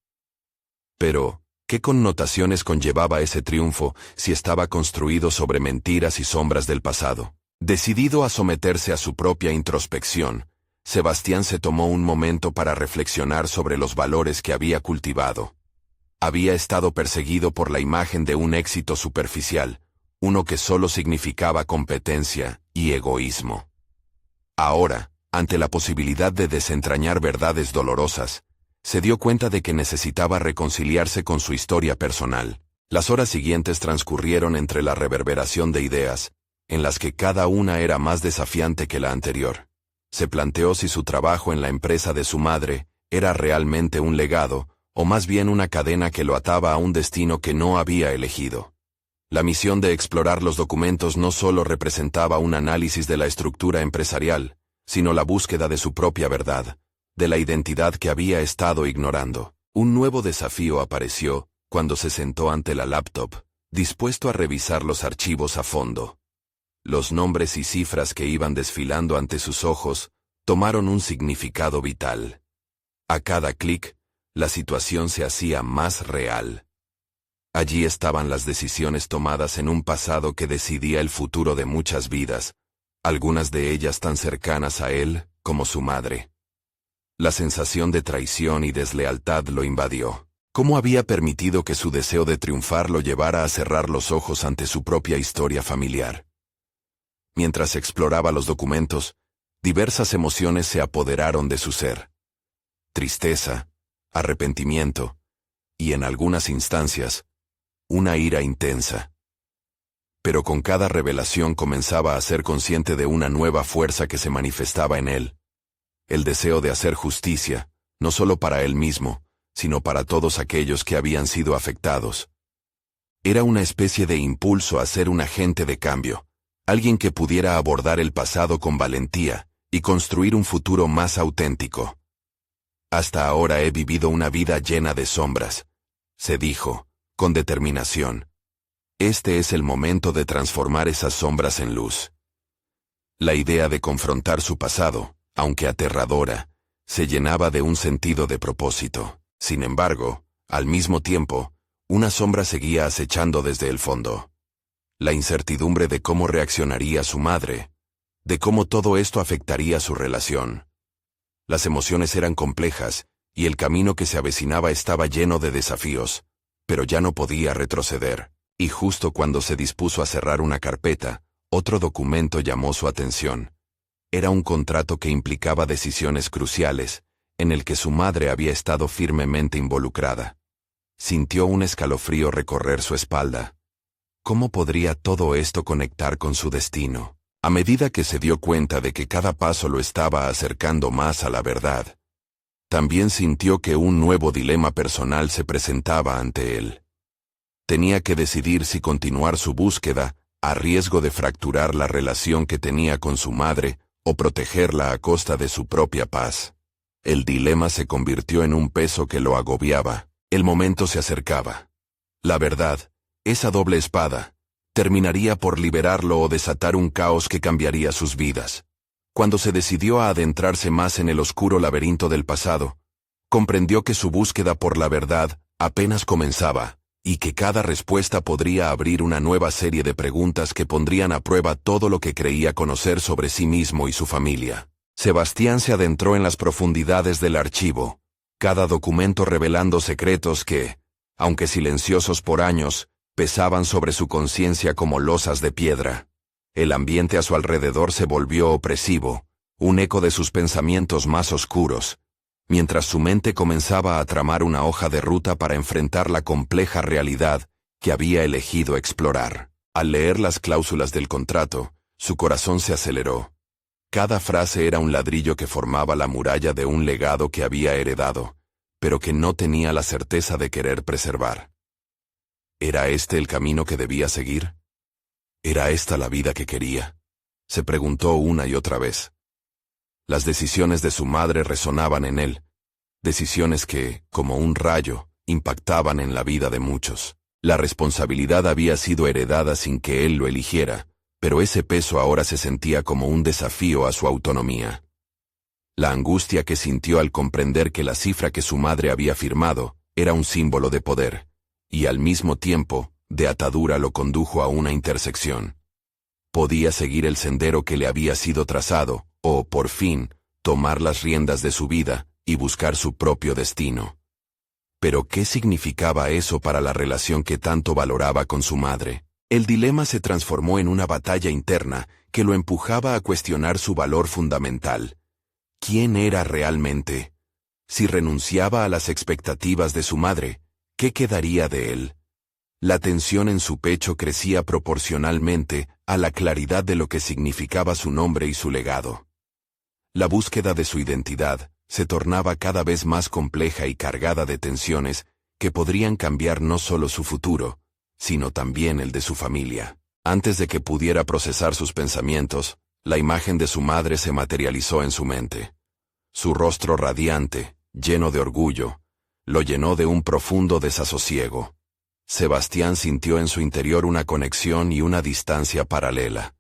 Speaker 1: Pero, ¿qué connotaciones conllevaba ese triunfo si estaba construido sobre mentiras y sombras del pasado? Decidido a someterse a su propia introspección, Sebastián se tomó un momento para reflexionar sobre los valores que había cultivado. Había estado perseguido por la imagen de un éxito superficial, uno que solo significaba competencia y egoísmo. Ahora, ante la posibilidad de desentrañar verdades dolorosas, se dio cuenta de que necesitaba reconciliarse con su historia personal. Las horas siguientes transcurrieron entre la reverberación de ideas, en las que cada una era más desafiante que la anterior. Se planteó si su trabajo en la empresa de su madre era realmente un legado, o más bien una cadena que lo ataba a un destino que no había elegido. La misión de explorar los documentos no solo representaba un análisis de la estructura empresarial, sino la búsqueda de su propia verdad, de la identidad que había estado ignorando. Un nuevo desafío apareció cuando se sentó ante la laptop, dispuesto a revisar los archivos a fondo. Los nombres y cifras que iban desfilando ante sus ojos tomaron un significado vital. A cada clic, la situación se hacía más real. Allí estaban las decisiones tomadas en un pasado que decidía el futuro de muchas vidas, algunas de ellas tan cercanas a él como su madre. La sensación de traición y deslealtad lo invadió. ¿Cómo había permitido que su deseo de triunfar lo llevara a cerrar los ojos ante su propia historia familiar? Mientras exploraba los documentos, diversas emociones se apoderaron de su ser. Tristeza, arrepentimiento, y en algunas instancias, una ira intensa. Pero con cada revelación comenzaba a ser consciente de una nueva fuerza que se manifestaba en él. El deseo de hacer justicia, no solo para él mismo, sino para todos aquellos que habían sido afectados. Era una especie de impulso a ser un agente de cambio, alguien que pudiera abordar el pasado con valentía y construir un futuro más auténtico. Hasta ahora he vivido una vida llena de sombras, se dijo, con determinación. Este es el momento de transformar esas sombras en luz. La idea de confrontar su pasado, aunque aterradora, se llenaba de un sentido de propósito. Sin embargo, al mismo tiempo, una sombra seguía acechando desde el fondo. La incertidumbre de cómo reaccionaría su madre, de cómo todo esto afectaría su relación. Las emociones eran complejas, y el camino que se avecinaba estaba lleno de desafíos, pero ya no podía retroceder. Y justo cuando se dispuso a cerrar una carpeta, otro documento llamó su atención. Era un contrato que implicaba decisiones cruciales, en el que su madre había estado firmemente involucrada. Sintió un escalofrío recorrer su espalda. ¿Cómo podría todo esto conectar con su destino? A medida que se dio cuenta de que cada paso lo estaba acercando más a la verdad, también sintió que un nuevo dilema personal se presentaba ante él. Tenía que decidir si continuar su búsqueda, a riesgo de fracturar la relación que tenía con su madre, o protegerla a costa de su propia paz. El dilema se convirtió en un peso que lo agobiaba. El momento se acercaba. La verdad, esa doble espada, terminaría por liberarlo o desatar un caos que cambiaría sus vidas. Cuando se decidió a adentrarse más en el oscuro laberinto del pasado, comprendió que su búsqueda por la verdad apenas comenzaba, y que cada respuesta podría abrir una nueva serie de preguntas que pondrían a prueba todo lo que creía conocer sobre sí mismo y su familia. Sebastián se adentró en las profundidades del archivo, cada documento revelando secretos que, aunque silenciosos por años, pesaban sobre su conciencia como losas de piedra. El ambiente a su alrededor se volvió opresivo, un eco de sus pensamientos más oscuros, mientras su mente comenzaba a tramar una hoja de ruta para enfrentar la compleja realidad que había elegido explorar. Al leer las cláusulas del contrato, su corazón se aceleró. Cada frase era un ladrillo que formaba la muralla de un legado que había heredado, pero que no tenía la certeza de querer preservar. ¿Era este el camino que debía seguir? ¿Era esta la vida que quería? Se preguntó una y otra vez. Las decisiones de su madre resonaban en él, decisiones que, como un rayo, impactaban en la vida de muchos. La responsabilidad había sido heredada sin que él lo eligiera, pero ese peso ahora se sentía como un desafío a su autonomía. La angustia que sintió al comprender que la cifra que su madre había firmado era un símbolo de poder, y al mismo tiempo, de atadura lo condujo a una intersección. Podía seguir el sendero que le había sido trazado, o, por fin, tomar las riendas de su vida y buscar su propio destino. Pero ¿qué significaba eso para la relación que tanto valoraba con su madre? El dilema se transformó en una batalla interna que lo empujaba a cuestionar su valor fundamental. ¿Quién era realmente? Si renunciaba a las expectativas de su madre, ¿qué quedaría de él? La tensión en su pecho crecía proporcionalmente a la claridad de lo que significaba su nombre y su legado. La búsqueda de su identidad se tornaba cada vez más compleja y cargada de tensiones que podrían cambiar no solo su futuro, sino también el de su familia. Antes de que pudiera procesar sus pensamientos, la imagen de su madre se materializó en su mente. Su rostro radiante, lleno de orgullo, lo llenó de un profundo desasosiego. Sebastián sintió en su interior una conexión y una distancia paralela.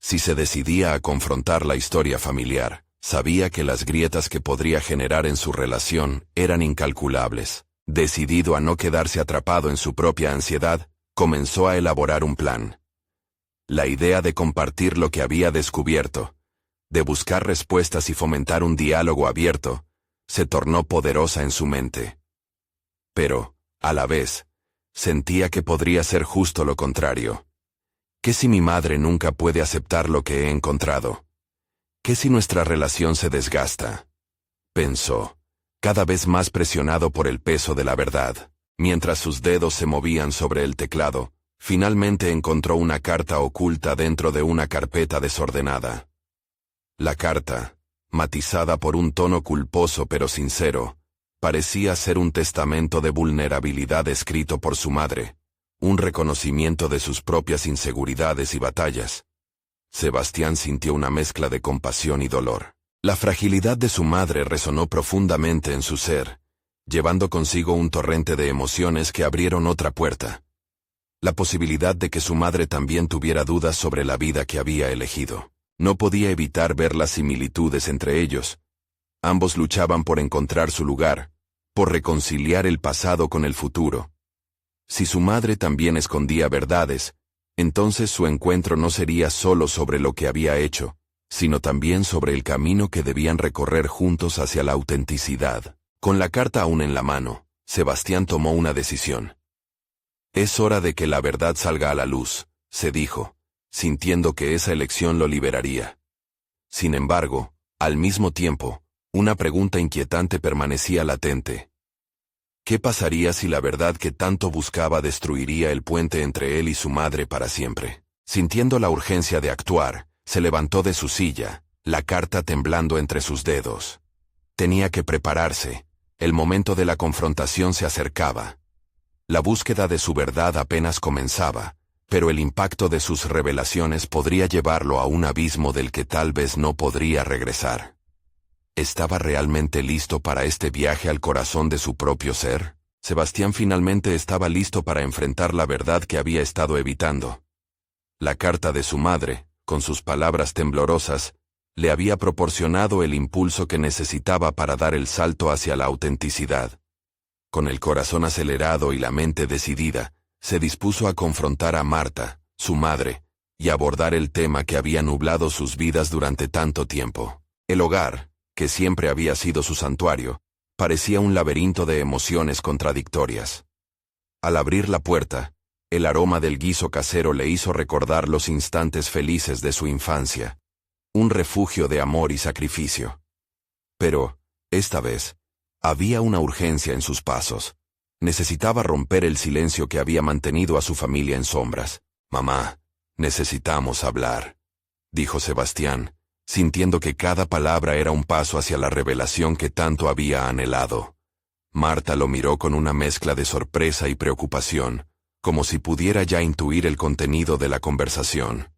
Speaker 1: Si se decidía a confrontar la historia familiar, sabía que las grietas que podría generar en su relación eran incalculables. Decidido a no quedarse atrapado en su propia ansiedad, comenzó a elaborar un plan. La idea de compartir lo que había descubierto, de buscar respuestas y fomentar un diálogo abierto, se tornó poderosa en su mente. Pero, a la vez, sentía que podría ser justo lo contrario. ¿Qué si mi madre nunca puede aceptar lo que he encontrado? ¿Qué si nuestra relación se desgasta? Pensó, cada vez más presionado por el peso de la verdad. Mientras sus dedos se movían sobre el teclado, finalmente encontró una carta oculta dentro de una carpeta desordenada. La carta, matizada por un tono culposo pero sincero, parecía ser un testamento de vulnerabilidad escrito por su madre, un reconocimiento de sus propias inseguridades y batallas. Sebastián sintió una mezcla de compasión y dolor. La fragilidad de su madre resonó profundamente en su ser, llevando consigo un torrente de emociones que abrieron otra puerta. La posibilidad de que su madre también tuviera dudas sobre la vida que había elegido. No podía evitar ver las similitudes entre ellos. Ambos luchaban por encontrar su lugar, por reconciliar el pasado con el futuro. Si su madre también escondía verdades, entonces su encuentro no sería solo sobre lo que había hecho, sino también sobre el camino que debían recorrer juntos hacia la autenticidad. Con la carta aún en la mano, Sebastián tomó una decisión. Es hora de que la verdad salga a la luz, se dijo, sintiendo que esa elección lo liberaría. Sin embargo, al mismo tiempo, una pregunta inquietante permanecía latente. ¿Qué pasaría si la verdad que tanto buscaba destruiría el puente entre él y su madre para siempre? Sintiendo la urgencia de actuar, se levantó de su silla, la carta temblando entre sus dedos. Tenía que prepararse, el momento de la confrontación se acercaba. La búsqueda de su verdad apenas comenzaba, pero el impacto de sus revelaciones podría llevarlo a un abismo del que tal vez no podría regresar. ¿Estaba realmente listo para este viaje al corazón de su propio ser? Sebastián finalmente estaba listo para enfrentar la verdad que había estado evitando. La carta de su madre, con sus palabras temblorosas, le había proporcionado el impulso que necesitaba para dar el salto hacia la autenticidad. Con el corazón acelerado y la mente decidida, se dispuso a confrontar a Marta, su madre, y abordar el tema que había nublado sus vidas durante tanto tiempo. El hogar, que siempre había sido su santuario, parecía un laberinto de emociones contradictorias. Al abrir la puerta, el aroma del guiso casero le hizo recordar los instantes felices de su infancia, un refugio de amor y sacrificio. Pero, esta vez, había una urgencia en sus pasos. Necesitaba romper el silencio que había mantenido a su familia en sombras. «Mamá, necesitamos hablar», dijo Sebastián, sintiendo que cada palabra era un paso hacia la revelación que tanto había anhelado. Marta lo miró con una mezcla de sorpresa y preocupación, como si pudiera ya intuir el contenido de la conversación.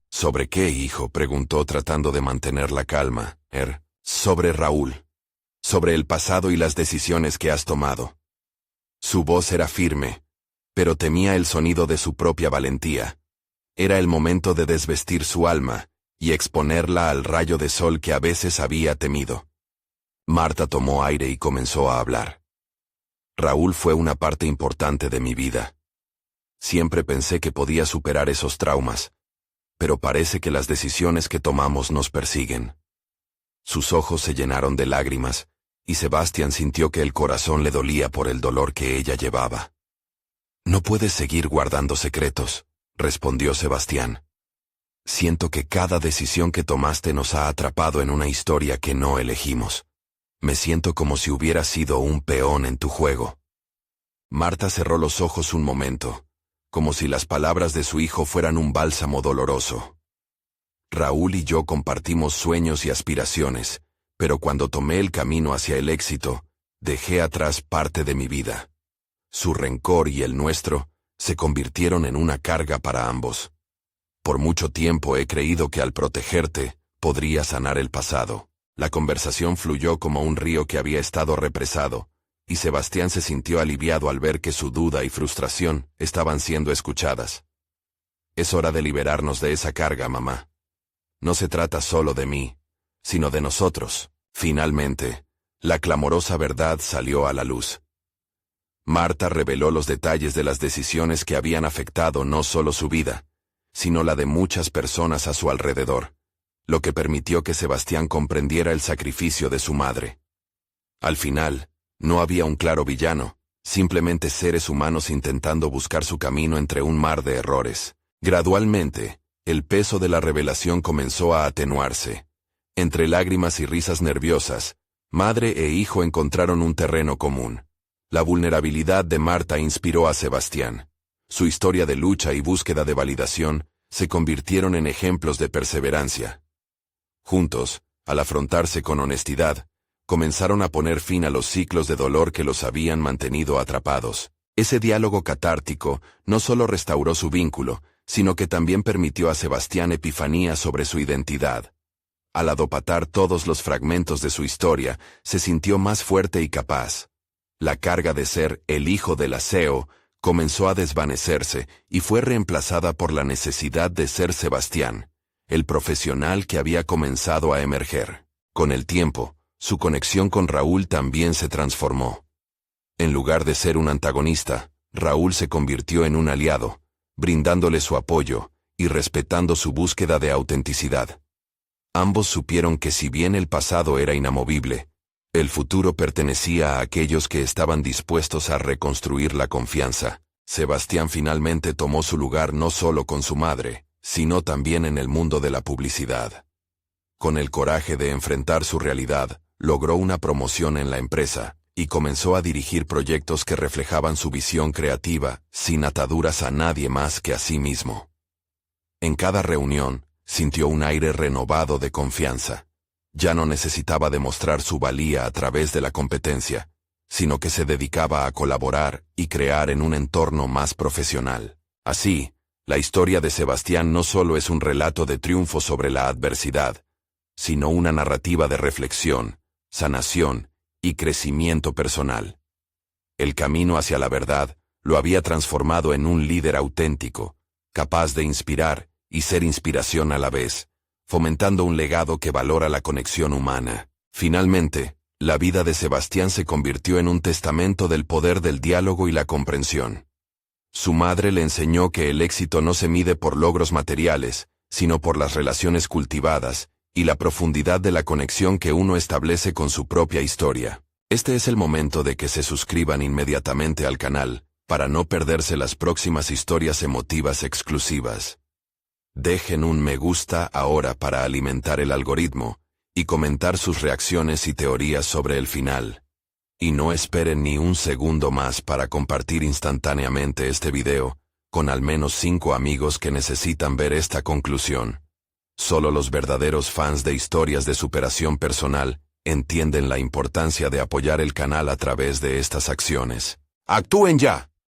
Speaker 1: «¿Sobre qué, hijo?», preguntó tratando de mantener la calma. «Sobre Raúl. Sobre el pasado y las decisiones que has tomado». Su voz era firme, pero temía el sonido de su propia valentía. Era el momento de desvestir su alma y exponerla al rayo de sol que a veces había temido. Marta tomó aire y comenzó a hablar. «Raúl fue una parte importante de mi vida. Siempre pensé que podía superar esos traumas, pero parece que las decisiones que tomamos nos persiguen». Sus ojos se llenaron de lágrimas, y Sebastián sintió que el corazón le dolía por el dolor que ella llevaba. «No puedes seguir guardando secretos», respondió Sebastián. «Siento que cada decisión que tomaste nos ha atrapado en una historia que no elegimos. Me siento como si hubiera sido un peón en tu juego». Marta cerró los ojos un momento, como si las palabras de su hijo fueran un bálsamo doloroso. «Raúl y yo compartimos sueños y aspiraciones, pero cuando tomé el camino hacia el éxito, dejé atrás parte de mi vida. Su rencor y el nuestro se convirtieron en una carga para ambos. Por mucho tiempo he creído que al protegerte, podría sanar el pasado». La conversación fluyó como un río que había estado represado, y Sebastián se sintió aliviado al ver que su duda y frustración estaban siendo escuchadas. «Es hora de liberarnos de esa carga, mamá», no se trata solo de mí, sino de nosotros. Finalmente, la clamorosa verdad salió a la luz. Marta reveló los detalles de las decisiones que habían afectado no solo su vida, sino la de muchas personas a su alrededor, lo que permitió que Sebastián comprendiera el sacrificio de su madre. Al final, no había un claro villano, simplemente seres humanos intentando buscar su camino entre un mar de errores. Gradualmente, el peso de la revelación comenzó a atenuarse. Entre lágrimas y risas nerviosas, madre e hijo encontraron un terreno común. La vulnerabilidad de Marta inspiró a Sebastián. Su historia de lucha y búsqueda de validación se convirtieron en ejemplos de perseverancia. Juntos, al afrontarse con honestidad, comenzaron a poner fin a los ciclos de dolor que los habían mantenido atrapados. Ese diálogo catártico no solo restauró su vínculo, sino que también permitió a Sebastián epifanía sobre su identidad. Al adopatar todos los fragmentos de su historia, se sintió más fuerte y capaz. La carga de ser el hijo del aseo comenzó a desvanecerse y fue reemplazada por la necesidad de ser Sebastián, el profesional que había comenzado a emerger. Con el tiempo, su conexión con Raúl también se transformó. En lugar de ser un antagonista, Raúl se convirtió en un aliado, brindándole su apoyo y respetando su búsqueda de autenticidad. Ambos supieron que si bien el pasado era inamovible, el futuro pertenecía a aquellos que estaban dispuestos a reconstruir la confianza. Sebastián finalmente tomó su lugar no solo con su madre, sino también en el mundo de la publicidad. Con el coraje de enfrentar su realidad, logró una promoción en la empresa, y comenzó a dirigir proyectos que reflejaban su visión creativa, sin ataduras a nadie más que a sí mismo. En cada reunión, sintió un aire renovado de confianza. Ya no necesitaba demostrar su valía a través de la competencia, sino que se dedicaba a colaborar y crear en un entorno más profesional. Así, la historia de Sebastián no solo es un relato de triunfo sobre la adversidad, sino una narrativa de reflexión, sanación y crecimiento personal. El camino hacia la verdad lo había transformado en un líder auténtico, capaz de inspirar y ser inspiración a la vez, fomentando un legado que valora la conexión humana. Finalmente, la vida de Sebastián se convirtió en un testamento del poder del diálogo y la comprensión. Su madre le enseñó que el éxito no se mide por logros materiales, sino por las relaciones cultivadas y la profundidad de la conexión que uno establece con su propia historia. Este es el momento de que se suscriban inmediatamente al canal, para no perderse las próximas historias emotivas exclusivas. Dejen un me gusta ahora para alimentar el algoritmo, y comentar sus reacciones y teorías sobre el final. Y no esperen ni un segundo más para compartir instantáneamente este video, con al menos 5 amigos que necesitan ver esta conclusión. Solo los verdaderos fans de historias de superación personal entienden la importancia de apoyar el canal a través de estas acciones. ¡Actúen ya!